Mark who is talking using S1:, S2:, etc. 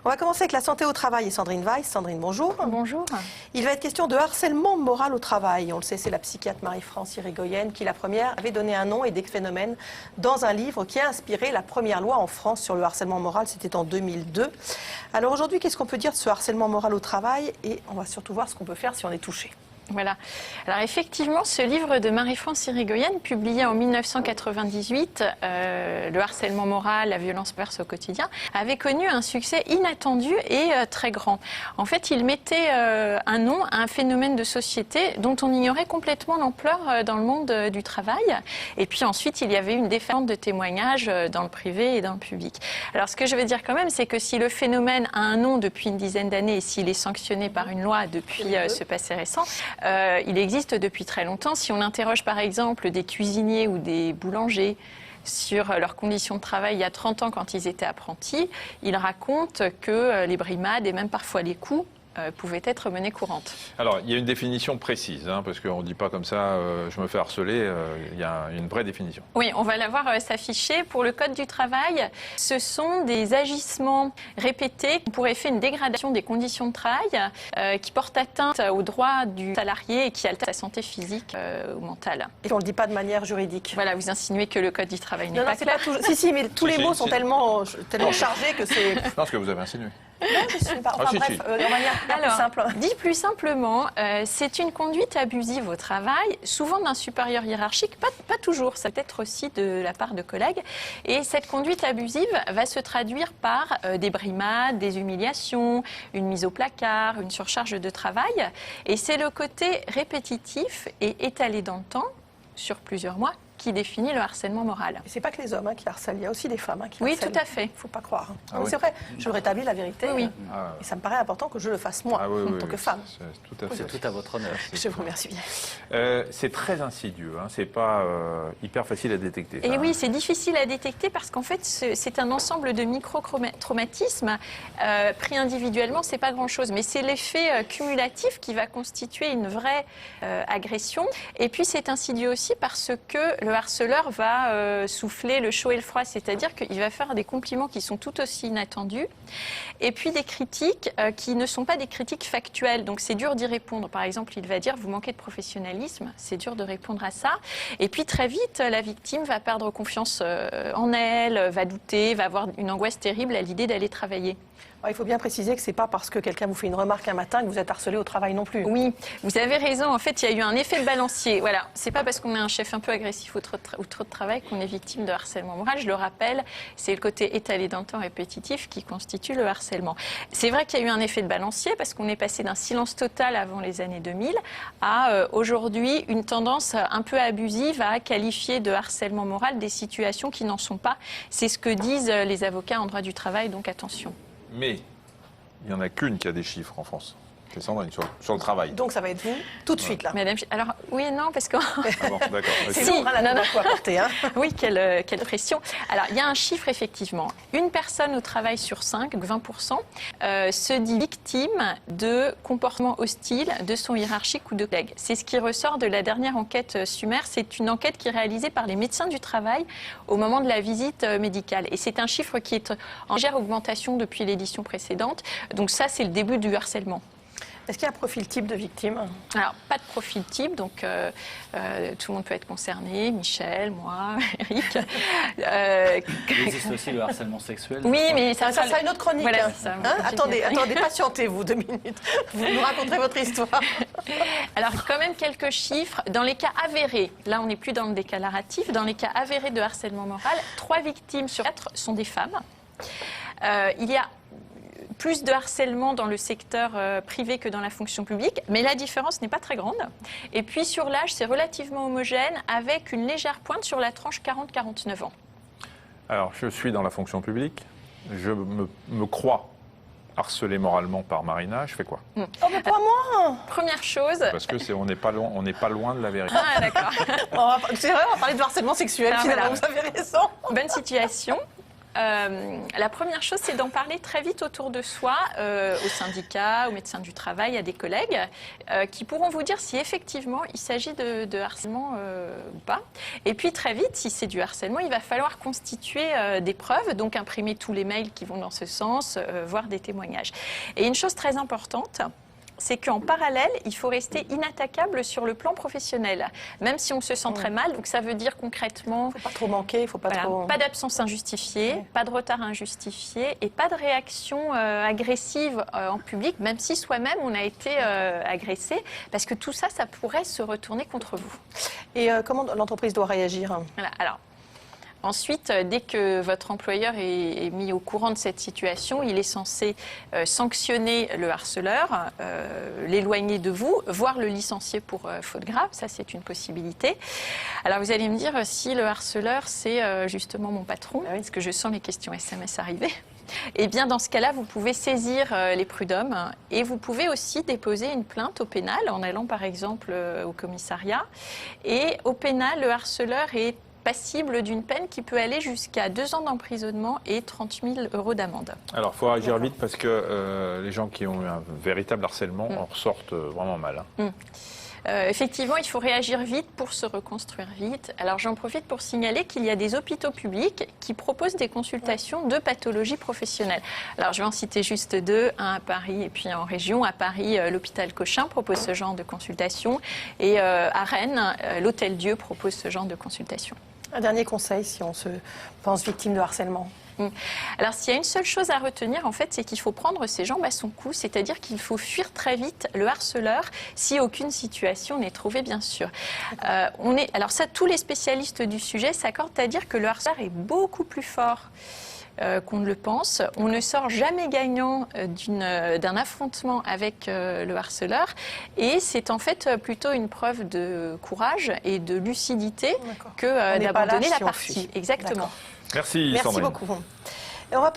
S1: On va commencer avec la santé au travail et Sandrine Weiss. Sandrine, bonjour.
S2: Bonjour.
S1: Il va être question de harcèlement moral au travail. On le sait, c'est la psychiatre Marie-France Irigoyen qui, la première, avait donné un nom et des phénomènes dans un livre qui a inspiré la première loi en France sur le harcèlement moral. C'était en 2002. Alors aujourd'hui, qu'est-ce qu'on peut dire de ce harcèlement moral au travail? Et on va surtout voir ce qu'on peut faire si on est touché.
S2: Voilà. Alors effectivement, ce livre de Marie-France Irigoyen, publié en 1998, le harcèlement moral, la violence perverse au quotidien, avait connu un succès inattendu et très grand. En fait, il mettait un nom à un phénomène de société dont on ignorait complètement l'ampleur dans le monde du travail. Et puis ensuite, il y avait une déferlante de témoignages dans le privé et dans le public. Alors ce que je veux dire quand même, c'est que si le phénomène a un nom depuis une dizaine d'années et s'il est sanctionné par une loi depuis ce passé récent, il existe depuis très longtemps. Si on interroge par exemple des cuisiniers ou des boulangers sur leurs conditions de travail il y a 30 ans quand ils étaient apprentis, ils racontent que les brimades et même parfois les coups pouvaient être menées courantes.
S3: Alors, il y a une définition précise, parce qu'on ne dit pas comme ça, je me fais harceler, il y a une vraie définition.
S2: Oui, on va la voir s'afficher. Pour le Code du travail, ce sont des agissements répétés qui pourraient faire une dégradation des conditions de travail, qui portent atteinte aux droits du salarié et qui altèrent sa santé physique ou mentale.
S1: Et on ne le dit pas de manière juridique.
S2: Voilà, vous insinuez que le Code du travail n'est pas clair.
S1: Si, mais tous les mots sont tellement chargés que c'est...
S3: Non, ce que vous avez insinué.
S1: Non, je suis pas... Enfin, bref, de manière plus simple.
S2: Dit plus simplement, c'est une conduite abusive au travail, souvent d'un supérieur hiérarchique, pas toujours, ça peut être aussi de la part de collègues. Et cette conduite abusive va se traduire par des brimades, des humiliations, une mise au placard, une surcharge de travail. Et c'est le côté répétitif et étalé dans le temps, sur plusieurs mois, qui définit le harcèlement moral.
S1: C'est pas que les hommes qui harcèlent, il y a aussi des femmes qui harcèlent.
S2: Oui, tout à fait.
S1: Il ne faut pas croire.
S3: Ah oui.
S1: C'est vrai, je rétablis la vérité.
S2: Oui.
S1: Et ça me paraît important que je le fasse moi, en tant que femme.
S3: C'est
S4: tout à votre honneur.
S1: Je vous remercie bien.
S3: C'est très insidieux, c'est pas hyper facile à détecter.
S2: Et oui, c'est difficile à détecter parce qu'en fait, c'est un ensemble de micro-traumatismes. Pris individuellement, c'est pas grand-chose, mais c'est l'effet cumulatif qui va constituer une vraie agression. Et puis, c'est insidieux aussi parce que le harceleur va souffler le chaud et le froid, c'est-à-dire qu'il va faire des compliments qui sont tout aussi inattendus, et puis des critiques qui ne sont pas des critiques factuelles, donc c'est dur d'y répondre. Par exemple, il va dire « vous manquez de professionnalisme », c'est dur de répondre à ça, et puis très vite, la victime va perdre confiance en elle, va douter, va avoir une angoisse terrible à l'idée d'aller travailler.
S1: Il faut bien préciser que ce n'est pas parce que quelqu'un vous fait une remarque un matin que vous êtes harcelé au travail non plus.
S2: Oui, vous avez raison. En fait, il y a eu un effet de balancier. Voilà, c'est pas parce qu'on a un chef un peu agressif ou trop de travail qu'on est victime de harcèlement moral. Je le rappelle, c'est le côté étalé dans le temps répétitif qui constitue le harcèlement. C'est vrai qu'il y a eu un effet de balancier parce qu'on est passé d'un silence total avant les années 2000 à aujourd'hui une tendance un peu abusive à qualifier de harcèlement moral des situations qui n'en sont pas. C'est ce que disent les avocats en droit du travail, donc attention.
S3: Mais il n'y en a qu'une qui a des chiffres en France. C'est Sandrine, sur le travail.
S1: Donc ça va être vous, tout de suite là.
S2: Madame, alors oui et non, parce que...
S3: Ah bon, d'accord.
S1: C'est lourd, la note à porter.
S2: Oui, quelle pression. Alors, il y a un chiffre, effectivement. Une personne au travail sur 5, 20%, se dit victime de comportements hostiles de son hiérarchique ou de collègue. C'est ce qui ressort de la dernière enquête Sumer. C'est une enquête qui est réalisée par les médecins du travail au moment de la visite médicale. Et c'est un chiffre qui est en légère augmentation depuis l'édition précédente. Donc ça, c'est le début du harcèlement.
S1: Est-ce qu'il y a un profil type de victime?
S2: Alors, pas de profil type, donc tout le monde peut être concerné, Michel, moi, Eric.
S4: Il existe aussi le harcèlement sexuel.
S2: Oui, mais
S1: ça sera une autre chronique.
S2: Voilà,
S1: attendez, patientez-vous 2 minutes. Vous nous raconterez votre histoire.
S2: Alors, quand même quelques chiffres. Dans les cas avérés, là on n'est plus dans le déclaratif, dans les cas avérés de harcèlement moral, 3 victimes sur 4 sont des femmes. Il y a plus de harcèlement dans le secteur privé que dans la fonction publique, mais la différence n'est pas très grande. Et puis sur l'âge, c'est relativement homogène, avec une légère pointe sur la tranche 40-49 ans.
S3: Alors, je suis dans la fonction publique, je me crois harcelé moralement par Marina, je fais quoi?
S1: Oh, mais pas moi!
S2: Première chose...
S3: Parce que on n'est pas loin de la vérité.
S2: Ah, d'accord.
S1: C'est vrai, on va parler de harcèlement sexuel, finalement, vous avez raison.
S2: Bonne situation. La première chose, c'est d'en parler très vite autour de soi, aux syndicats, aux médecins du travail, à des collègues, qui pourront vous dire si effectivement il s'agit de harcèlement ou pas. Et puis très vite, si c'est du harcèlement, il va falloir constituer des preuves, donc imprimer tous les mails qui vont dans ce sens, voire des témoignages. Et une chose très importante, c'est qu'en parallèle, il faut rester inattaquable sur le plan professionnel, même si on se sent très mal. Donc ça veut dire concrètement...
S1: Il ne faut pas trop manquer, il faut pas trop...
S2: Pas d'absence injustifiée, pas de retard injustifié et pas de réaction agressive en public, même si soi-même on a été agressé, parce que tout ça, ça pourrait se retourner contre vous.
S1: Et comment l'entreprise doit réagir?
S2: Voilà. Alors, ensuite, dès que votre employeur est mis au courant de cette situation, il est censé sanctionner le harceleur, l'éloigner de vous, voire le licencier pour faute grave. Ça, c'est une possibilité. Alors, vous allez me dire, si le harceleur, c'est justement mon patron, parce que je sens les questions SMS arriver, eh bien, dans ce cas-là, vous pouvez saisir les prud'hommes et vous pouvez aussi déposer une plainte au pénal en allant, par exemple, au commissariat. Et au pénal, le harceleur est passible d'une peine qui peut aller jusqu'à 2 ans d'emprisonnement et 30 000 € d'amende.
S3: Alors, il faut agir vite parce que les gens qui ont eu un véritable harcèlement en ressortent vraiment mal.
S2: Effectivement, il faut réagir vite pour se reconstruire vite. Alors, j'en profite pour signaler qu'il y a des hôpitaux publics qui proposent des consultations de pathologie professionnelle. Alors, je vais en citer juste 2, un à Paris et puis en région. À Paris, l'hôpital Cochin propose ce genre de consultation et à Rennes, l'Hôtel Dieu propose ce genre de consultation.
S1: Un dernier conseil si on se pense victime de harcèlement?
S2: Alors, s'il y a une seule chose à retenir, en fait, c'est qu'il faut prendre ses jambes à son cou, c'est-à-dire qu'il faut fuir très vite le harceleur si aucune situation n'est trouvée, bien sûr. Alors ça, tous les spécialistes du sujet s'accordent à dire que le harceleur est beaucoup plus fort qu'on ne le pense. On ne sort jamais gagnant d'un affrontement avec le harceleur et c'est en fait plutôt une preuve de courage et de lucidité que d'abandonner la partie. Exactement.
S3: Merci
S1: Merci
S3: Sandrine.
S1: beaucoup. Et on va